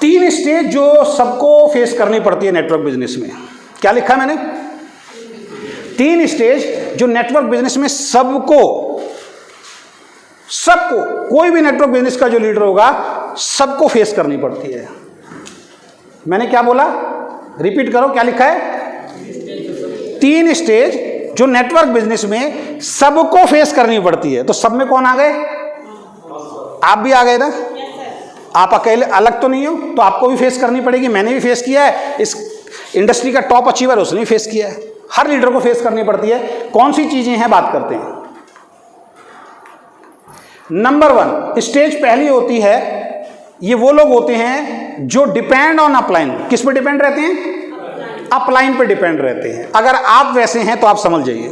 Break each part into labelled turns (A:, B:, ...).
A: 3 stage जो सबको face करनी पड़ती है नेटवर्क बिजनेस में। क्या लिखा है मैंने? 3 स्टेज जो नेटवर्क बिजनेस में सबको कोई भी नेटवर्क बिजनेस का जो लीडर होगा सबको फेस करनी पड़ती है। मैंने क्या बोला? रिपीट करो, क्या लिखा है? 3 स्टेज जो नेटवर्क बिजनेस में सबको फेस करनी पड़ती है। तो सब में कौन आ गए? आप भी आ गए ना? आप अकेले अलग तो नहीं हो, तो आपको भी फेस करनी पड़ेगी। मैंने भी फेस किया है, इस इंडस्ट्री का टॉप अचीवर उसने भी फेस किया है। हर लीडर को फेस करनी पड़ती है। कौन सी चीजें हैं, बात करते हैं। नंबर 1 स्टेज पहली होती है, ये वो लोग होते हैं जो डिपेंड ऑन अपलाइन। किस पे डिपेंड रहते हैं? अपलाइन पे डिपेंड रहते हैं। अगर आप वैसे हैं तो आप समझ जाइए।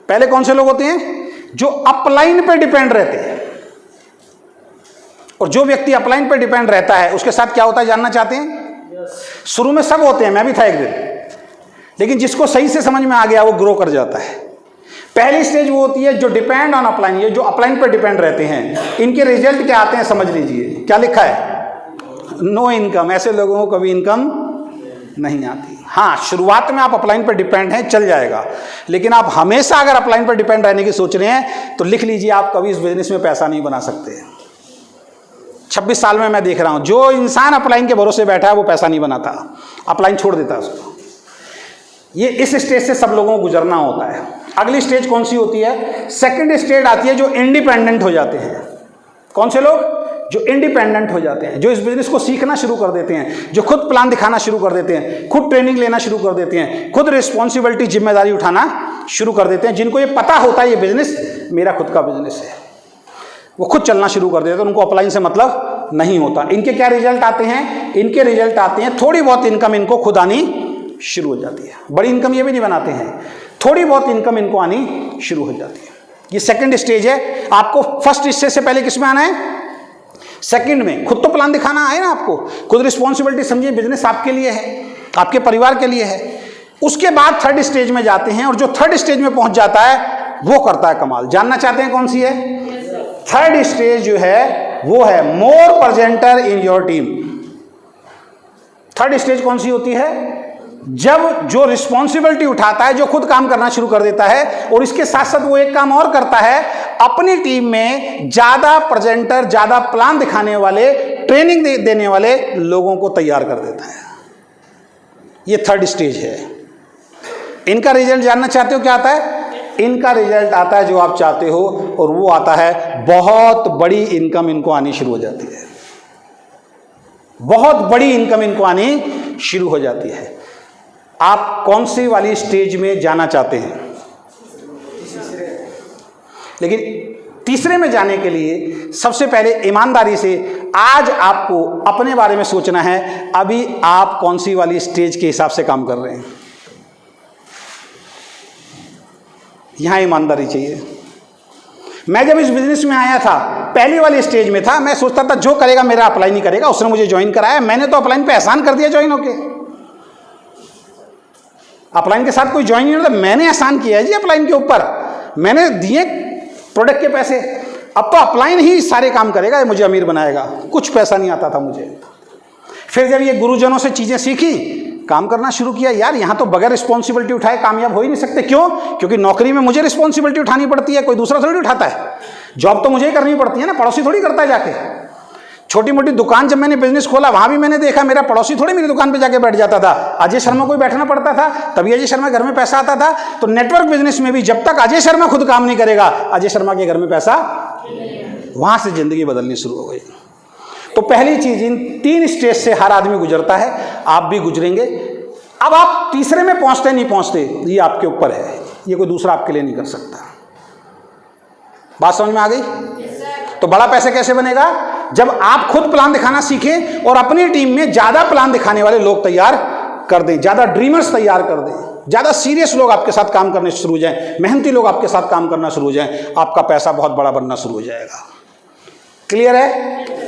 A: पहले कौन से लोग होते हैं? जो अपलाइन पे डिपेंड रहते हैं। और जो व्यक्ति अपलाइन पे डिपेंड रहता है उसके साथ क्या होता है जानना चाहते हैं? शुरू में सब होते हैं, मैं भी था एक दिन, लेकिन जिसको सही से समझ में आ गया वो ग्रो कर जाता है। पहली स्टेज वो होती है जो डिपेंड ऑन अपलाइन, ये जो अपलाइन पर डिपेंड रहते हैं। इनके रिजल्ट क्या आते हैं समझ लीजिए। क्या लिखा है? No income. ऐसे लोगों को कभी इनकम नहीं आती। हाँ, शुरुआत में आप अपलाइन पर डिपेंड हैं, चल जाएगा, लेकिन आप हमेशा अगर अपलाइन पर डिपेंड रहने की सोच रहे हैं तो लिख लीजिए, आप कभी इस बिजनेस में पैसा नहीं बना सकते। 26 साल में मैं देख रहा हूं, जो इंसान अपलाइन के भरोसे बैठा है वो पैसा नहीं बनाता, अपलाइन छोड़ देता है उसको। ये इस स्टेज से सब लोगों को गुजरना होता है। अगली स्टेज कौन सी होती है? सेकंड स्टेज आती है जो इंडिपेंडेंट हो जाते हैं। कौन से लोग? जो इंडिपेंडेंट हो जाते हैं, जो इस बिजनेस को सीखना शुरू कर देते हैं, जो खुद प्लान दिखाना शुरू कर देते हैं, खुद ट्रेनिंग लेना शुरू कर देते हैं, खुद रिस्पॉन्सिबिलिटी जिम्मेदारी उठाना शुरू कर देते हैं। जिनको ये पता होता है ये बिजनेस मेरा खुद का बिजनेस है, वो खुद चलना शुरू कर देते हैं। उनको अपलाइन से मतलब नहीं होता। इनके क्या रिजल्ट आते हैं? इनके रिजल्ट आते हैं थोड़ी बहुत इनकम इनको खुद आनी शुरू हो जाती है। बड़ी इनकम ये भी नहीं बनाते हैं, थोड़ी बहुत इनकम इनको आनी शुरू हो जाती है। ये सेकंड स्टेज है। आपको फर्स्ट स्टेज से पहले किस में आना है? सेकंड में। खुद तो प्लान दिखाना है ना आपको, खुद रिस्पॉन्सिबिलिटी समझिए, बिजनेस आपके लिए है, आपके परिवार के लिए है। उसके बाद थर्ड स्टेज में जाते हैं, और जो थर्ड स्टेज में पहुंच जाता है वो करता है कमाल। जानना चाहते हैं कौन सी है? थर्ड स्टेज जो है वो है more presenter in your team. Third stage कौन सी होती है? जब जो रिस्पॉन्सिबिलिटी उठाता है, जो खुद काम करना शुरू कर देता है, और इसके साथ साथ वो एक काम और करता है, अपनी टीम में ज्यादा प्रेजेंटर, ज्यादा प्लान दिखाने वाले, ट्रेनिंग देने वाले लोगों को तैयार कर देता है। ये थर्ड स्टेज है। इनका रिजल्ट जानना चाहते हो क्या आता है? इनका रिजल्ट आता है जो आप चाहते हो, और वो आता है बहुत बड़ी इनकम इनको आनी शुरू हो जाती है। बहुत बड़ी इनकम इनको आनी शुरू हो जाती है। आप कौन सी वाली स्टेज में जाना चाहते हैं? लेकिन तीसरे में जाने के लिए सबसे पहले ईमानदारी से आज आपको अपने बारे में सोचना है, अभी आप कौन सी वाली स्टेज के हिसाब से काम कर रहे हैं। यहां ईमानदारी चाहिए। मैं जब इस बिजनेस में आया था, पहली वाली स्टेज में था, मैं सोचता था जो करेगा मेरा अप्लाई नहीं करेगा, उसने मुझे ज्वाइन कराया, मैंने तो अपलाइन पे एहसान कर दिया ज्वाइन होके। अपलाइन के साथ कोई ज्वाइन नहीं होता, मैंने एहसान किया है जी अपलाइन के ऊपर, मैंने दिए प्रोडक्ट के पैसे। अब तो अपलाइन ही सारे काम करेगा, ये मुझे अमीर बनाएगा। कुछ पैसा नहीं आता था मुझे। फिर जब ये गुरुजनों से चीजें सीखी, काम करना शुरू किया, यार यहाँ तो बगैर रिस्पॉन्सिबिलिटी उठाए कामयाब हो ही नहीं सकते। क्यों? क्योंकि नौकरी में मुझे रिस्पॉन्सिबिलिटी उठानी पड़ती है, कोई दूसरा थोड़ी उठाता है। जॉब तो मुझे ही करनी पड़ती है ना, पड़ोसी थोड़ी करता है जाके। छोटी मोटी दुकान जब मैंने बिजनेस खोला, वहां भी मैंने देखा मेरा पड़ोसी थोड़ी मेरी दुकान पे जाके बैठ जाता था, अजय शर्मा को ही बैठना पड़ता था, तभी अजय शर्मा घर में पैसा आता था। तो नेटवर्क बिजनेस में भी जब तक अजय शर्मा खुद काम नहीं करेगा, अजय शर्मा के घर में पैसा, वहां से जिंदगी बदलनी शुरू हो गई। तो पहली चीज, इन 3 स्टेज से हर आदमी गुजरता है, आप भी गुजरेंगे। अब आप तीसरे में पहुंचते नहीं पहुंचते, ये आपके ऊपर है, ये कोई दूसरा आपके लिए नहीं कर सकता। बात समझ में आ गई? तो बड़ा पैसा कैसे बनेगा? जब आप खुद प्लान दिखाना सीखें और अपनी टीम में ज्यादा प्लान दिखाने वाले लोग तैयार कर दें, ज्यादा ड्रीमर्स तैयार कर दें, ज्यादा सीरियस लोग आपके साथ काम करने शुरू हो जाएं, मेहनती लोग आपके साथ काम करना शुरू हो जाएं, आपका पैसा बहुत बड़ा बनना शुरू हो जाएगा। क्लियर है?